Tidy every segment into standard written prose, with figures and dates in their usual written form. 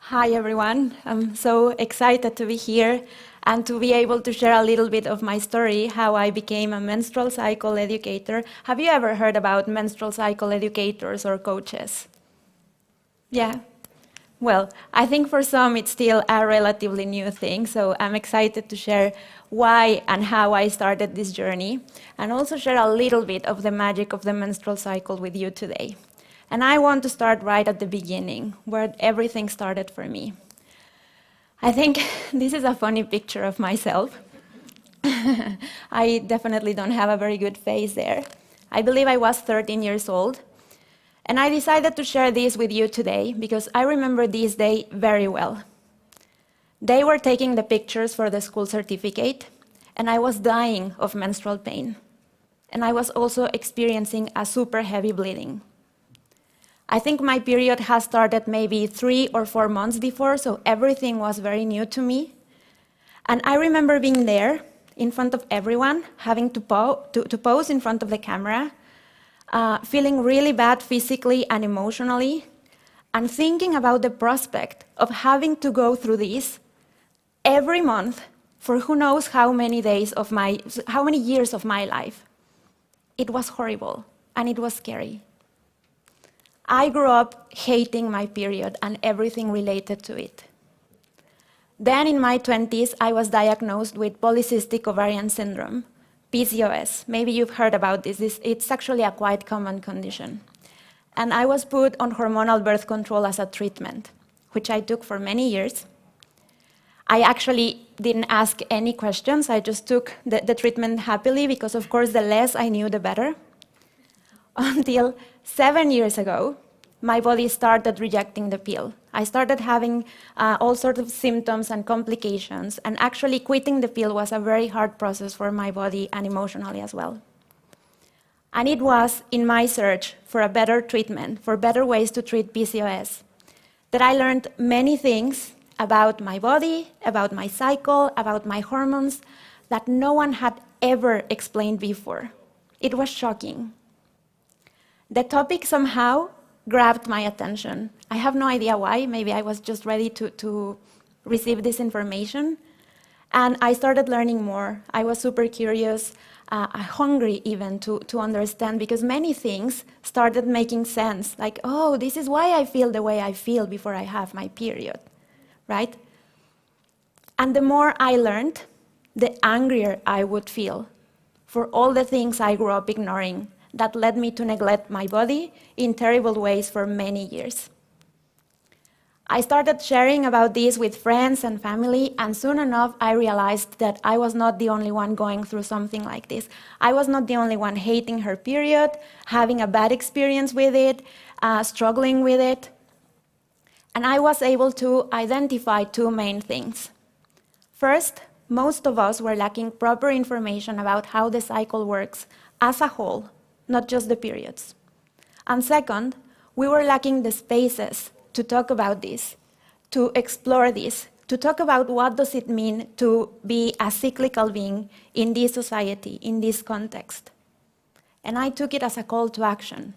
Hi, everyone. I'm so excited to be here and to be able to share a little bit of my story, how I became a menstrual cycle educator. Have you ever heard about menstrual cycle educators or coaches? Yeah. Well, I think for some it's still a relatively new thing, so I'm excited to share why and how I started this journey, and also share a little bit of the magic of the menstrual cycle with you today. And I want to start right at the beginning, where everything started for me. I think this is a funny picture of myself. I definitely don't have a very good face there. I believe I was 13 years old. And I decided to share this with you today because I remember this day very well. They were taking the pictures for the school certificate, and I was dying of menstrual pain. And I was also experiencing a super heavy bleeding. I think my period has started maybe 3 or 4 months before, so everything was very new to me. And I remember being there in front of everyone, having to pose in front of the camera, feeling really bad physically and emotionally, and thinking about the prospect of having to go through this every month for who knows how many years of my life. It was horrible, and it was scary. I grew up hating my period and everything related to it. Then in my 20s, I was diagnosed with polycystic ovarian syndrome, PCOS. Maybe you've heard about this. It's actually a quite common condition. And I was put on hormonal birth control as a treatment, which I took for many years. I actually didn't ask any questions. I just took the treatment happily because, of course, the less I knew, the better. Until 7 years ago, my body started rejecting the pill. I started having all sorts of symptoms and complications, and actually quitting the pill was a very hard process for my body and emotionally as well. And it was in my search for a better treatment, for better ways to treat PCOS, that I learned many things about my body, about my cycle, about my hormones, that no one had ever explained before. It was shocking. The topic somehow grabbed my attention. I have no idea why. Maybe I was just ready to receive this information. And I started learning more. I was super curious, hungry even to understand, because many things started making sense. Like, oh, this is why I feel the way I feel before I have my period, right? And the more I learned, the angrier I would feel for all the things I grew up ignoring that led me to neglect my body in terrible ways for many years. I started sharing about this with friends and family, and soon enough I realized that I was not the only one going through something like this. I was not the only one hating her period, having a bad experience with it, struggling with it. And I was able to identify two main things. First, most of us were lacking proper information about how the cycle works as a whole, not just the periods. And second, we were lacking the spaces to talk about this, to explore this, to talk about what does it mean to be a cyclical being in this society, in this context. And I took it as a call to action.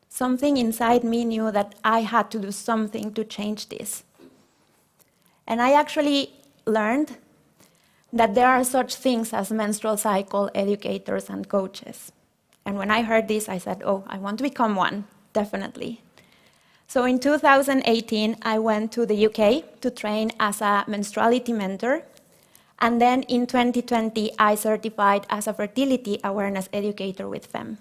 Something inside me knew that I had to do something to change this. And I actually learned that there are such things as menstrual cycle educators and coaches. And when I heard this, I said, oh, I want to become one, definitely. So in 2018, I went to the UK to train as a menstruality mentor. And then in 2020, I certified as a fertility awareness educator with FEM.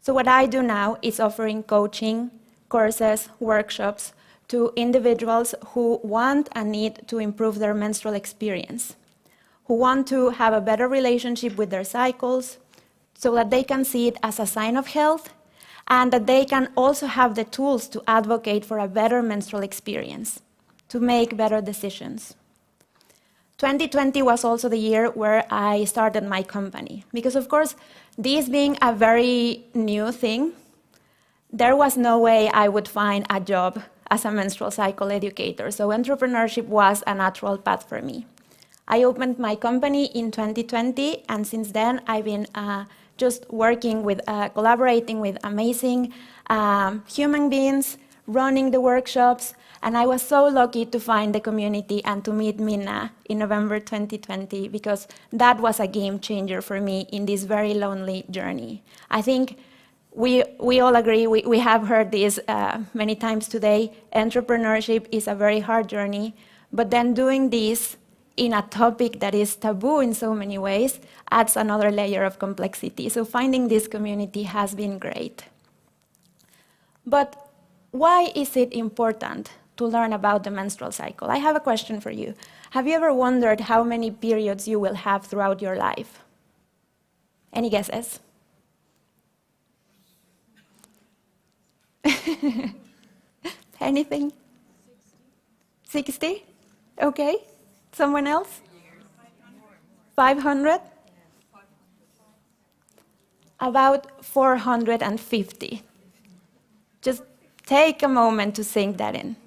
So what I do now is offering coaching, courses, workshops to individuals who want and need to improve their menstrual experience, who want to have a better relationship with their cycles, so that they can see it as a sign of health, and that they can also have the tools to advocate for a better menstrual experience, to make better decisions. 2020 was also the year where I started my company, because of course, this being a very new thing, there was no way I would find a job as a menstrual cycle educator, so entrepreneurship was a natural path for me. I opened my company in 2020, and since then I've been just working with, collaborating with amazing human beings, running the workshops, and I was so lucky to find the community and to meet Minna in November 2020, because that was a game changer for me in this very lonely journey. I think we all agree, we have heard this many times today, entrepreneurship is a very hard journey, but then doing this in a topic that is taboo in so many ways adds another layer of complexity. So finding this community has been great. But why is it important to learn about the menstrual cycle? I have a question for you. Have you ever wondered how many periods you will have throughout your life? Any guesses? Anything? 60? Okay. Someone else? 500? About 450. Just take a moment to sink that in.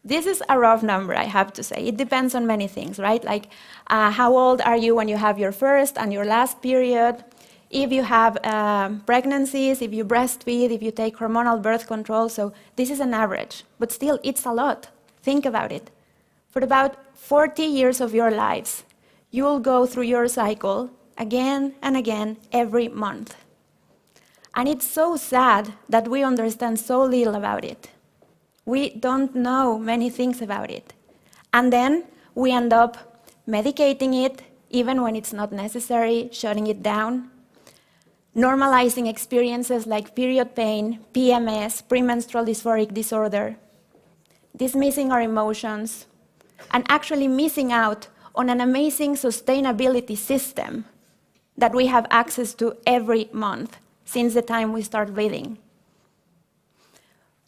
This is a rough number, I have to say. It depends on many things, right? Like how old are you when you have your first and your last period? If you have pregnancies, if you breastfeed, if you take hormonal birth control. So this is an average, but still it's a lot. Think about it. For about 40 years of your lives, you will go through your cycle again and again every month. And it's so sad that we understand so little about it. We don't know many things about it. And then we end up medicating it, even when it's not necessary, shutting it down, normalizing experiences like period pain, PMS, premenstrual dysphoric disorder, dismissing our emotions, and actually missing out on an amazing sustainability system that we have access to every month since the time we start bleeding.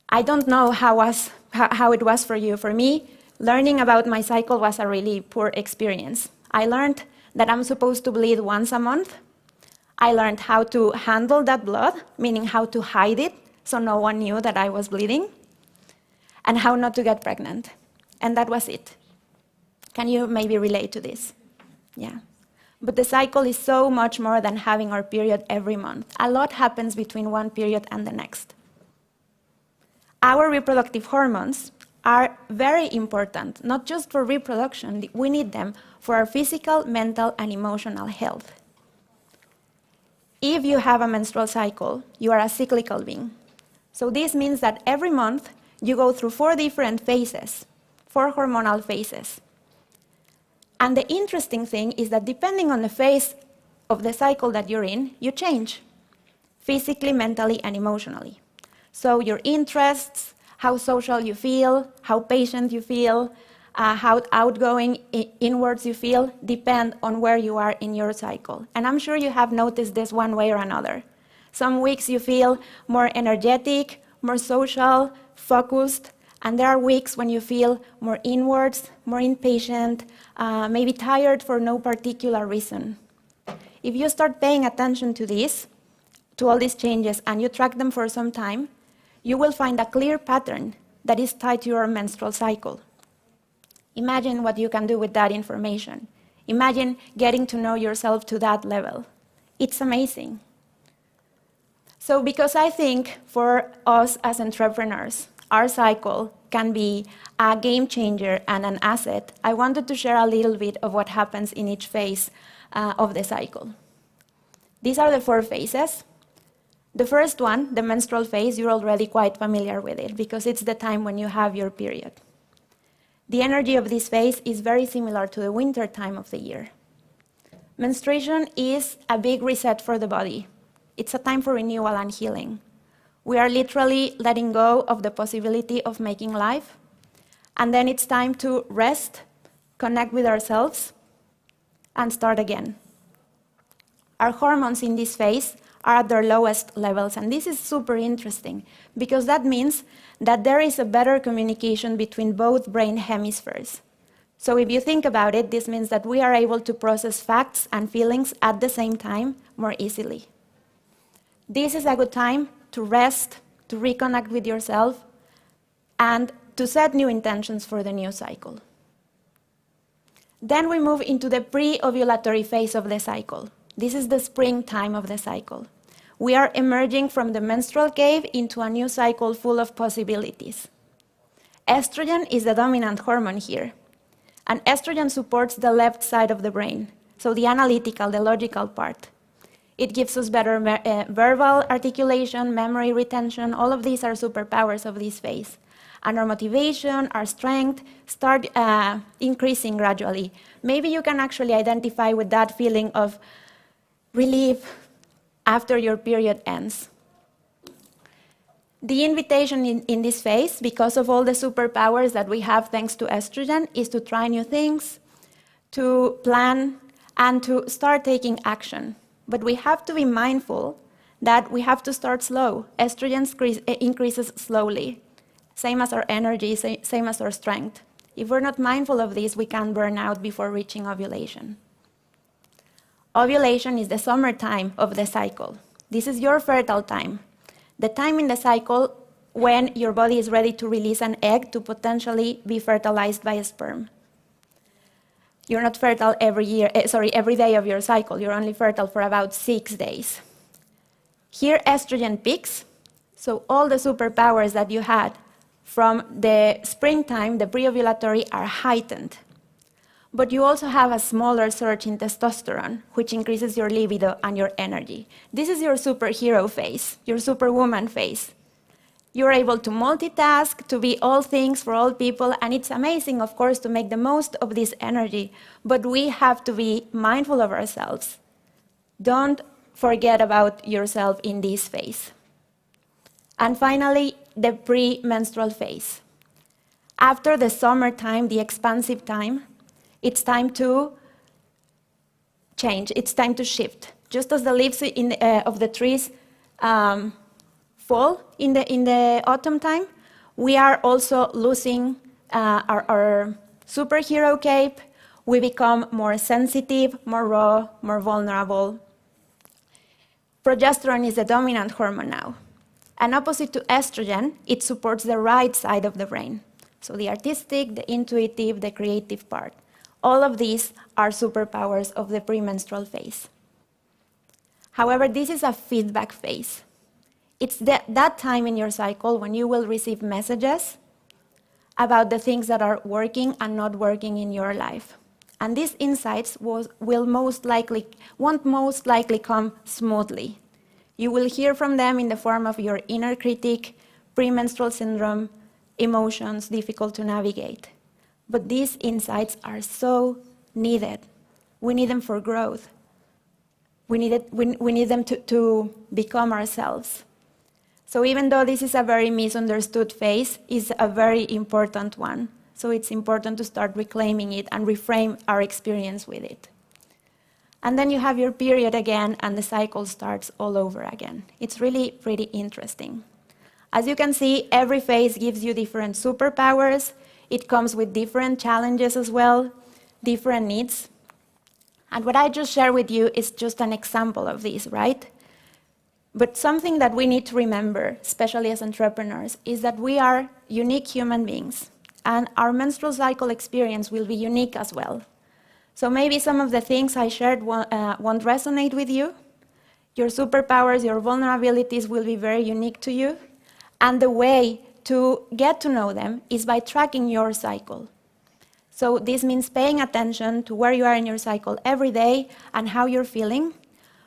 I don't know how it was for you. For me, learning about my cycle was a really poor experience. I learned that I'm supposed to bleed once a month. I learned how to handle that blood, meaning how to hide it so no one knew that I was bleeding, and how not to get pregnant. And that was it. Can you maybe relate to this? Yeah. But the cycle is so much more than having our period every month. A lot happens between one period and the next. Our reproductive hormones are very important, not just for reproduction. We need them for our physical, mental, and emotional health. If you have a menstrual cycle, you are a cyclical being. So this means that every month you go through 4 different phases, 4 hormonal phases. And the interesting thing is that depending on the phase of the cycle that you're in, you change physically, mentally, and emotionally. So your interests, how social you feel, how patient you feel, how outgoing inwards you feel, depend on where you are in your cycle. And I'm sure you have noticed this one way or another. Some weeks you feel more energetic, more social, focused, and there are weeks when you feel more inwards, more impatient, maybe tired for no particular reason. If you start paying attention to this, to all these changes, and you track them for some time, you will find a clear pattern that is tied to your menstrual cycle. Imagine what you can do with that information. Imagine getting to know yourself to that level. It's amazing. So because I think for us as entrepreneurs, our cycle can be a game changer and an asset, I wanted to share a little bit of what happens in each phase of the cycle. These are the 4 phases. The first one, the menstrual phase, you're already quite familiar with it because it's the time when you have your period. The energy of this phase is very similar to the winter time of the year. Menstruation is a big reset for the body. It's a time for renewal and healing. We are literally letting go of the possibility of making life, and then it's time to rest, connect with ourselves, and start again. Our hormones in this phase are at their lowest levels, and this is super interesting because that means that there is a better communication between both brain hemispheres. So if you think about it, this means that we are able to process facts and feelings at the same time more easily. This is a good time to rest, to reconnect with yourself, and to set new intentions for the new cycle. Then we move into the pre-ovulatory phase of the cycle. This is the spring time of the cycle. We are emerging from the menstrual cave into a new cycle full of possibilities. Estrogen is the dominant hormone here, and estrogen supports the left side of the brain, so the analytical, the logical part. It gives us better verbal articulation, memory retention. All of these are superpowers of this phase. And our motivation, our strength start increasing gradually. Maybe you can actually identify with that feeling of relief after your period ends. The invitation in this phase, because of all the superpowers that we have thanks to estrogen, is to try new things, to plan, and to start taking action. But we have to be mindful that we have to start slow. Estrogen increases slowly, same as our energy, same as our strength. If we're not mindful of this, we can burn out before reaching ovulation. Ovulation is the summertime of the cycle. This is your fertile time, the time in the cycle when your body is ready to release an egg to potentially be fertilized by a sperm. You're not fertile every day of your cycle. You're only fertile for about 6 days. Here, estrogen peaks, so all the superpowers that you had from the springtime, the pre-ovulatory, are heightened. But you also have a smaller surge in testosterone, which increases your libido and your energy. This is your superhero phase, your superwoman phase. You're able to multitask, to be all things for all people, and it's amazing, of course, to make the most of this energy, but we have to be mindful of ourselves. Don't forget about yourself in this phase. And finally, the premenstrual phase. After the summertime, the expansive time, it's time to change, it's time to shift. Just as the leaves of the trees fall in the autumn time, we are also losing our superhero cape. We become more sensitive, more raw, more vulnerable. Progesterone is the dominant hormone now. And opposite to estrogen, it supports the right side of the brain. So the artistic, the intuitive, the creative part. All of these are superpowers of the premenstrual phase. However, this is a feedback phase. It's that time in your cycle when you will receive messages about the things that are working and not working in your life. And these insights won't most likely come smoothly. You will hear from them in the form of your inner critic, premenstrual syndrome, emotions difficult to navigate. But these insights are so needed. We need them for growth. We need them to become ourselves. So even though this is a very misunderstood phase, it's a very important one. So it's important to start reclaiming it and reframe our experience with it. And then you have your period again, and the cycle starts all over again. It's really pretty interesting. As you can see, every phase gives you different superpowers. It comes with different challenges as well, different needs. And what I just shared with you is just an example of this, right? But something that we need to remember, especially as entrepreneurs, is that we are unique human beings, and our menstrual cycle experience will be unique as well. So maybe some of the things I shared won't resonate with you. Your superpowers, your vulnerabilities will be very unique to you. And the way to get to know them is by tracking your cycle. So this means paying attention to where you are in your cycle every day and how you're feeling.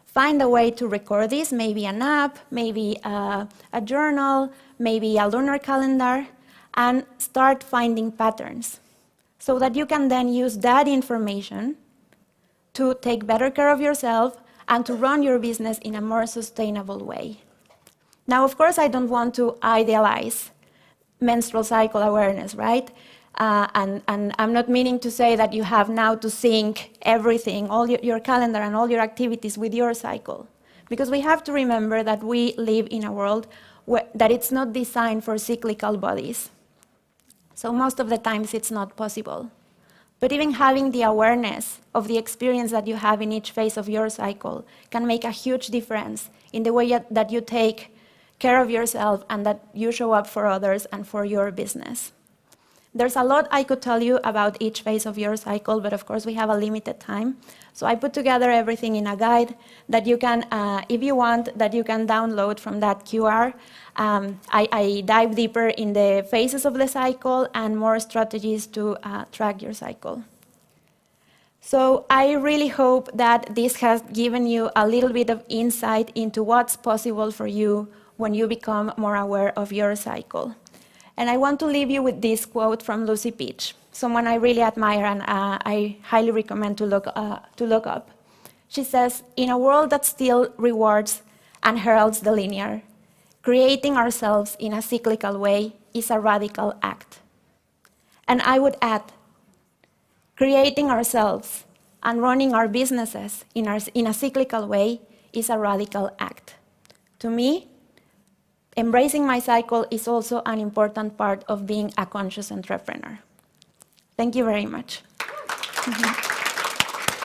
Find a way to record this, maybe an app, maybe a journal, maybe a lunar calendar, and start finding patterns so that you can then use that information to take better care of yourself and to run your business in a more sustainable way. Now, of course, I don't want to idealize menstrual cycle awareness, right? And I'm not meaning to say that you have now to sync everything, all your calendar and all your activities with your cycle. Because we have to remember that we live in a world that it's not designed for cyclical bodies. So most of the times it's not possible. But even having the awareness of the experience that you have in each phase of your cycle can make a huge difference in the way that you take care of yourself and that you show up for others and for your business. There's a lot I could tell you about each phase of your cycle, but of course we have a limited time. So I put together everything in a guide that you can, if you want, that you can download from that QR. I dive deeper in the phases of the cycle and more strategies to track your cycle. So I really hope that this has given you a little bit of insight into what's possible for you when you become more aware of your cycle. And I want to leave you with this quote from Lucy Peach, someone I really admire and I highly recommend to look up. She says, "In a world that still rewards and heralds the linear, creating ourselves in a cyclical way is a radical act." And I would add, creating ourselves and running our businesses in a cyclical way is a radical act. To me, embracing my cycle is also an important part of being a conscious entrepreneur. Thank you very much.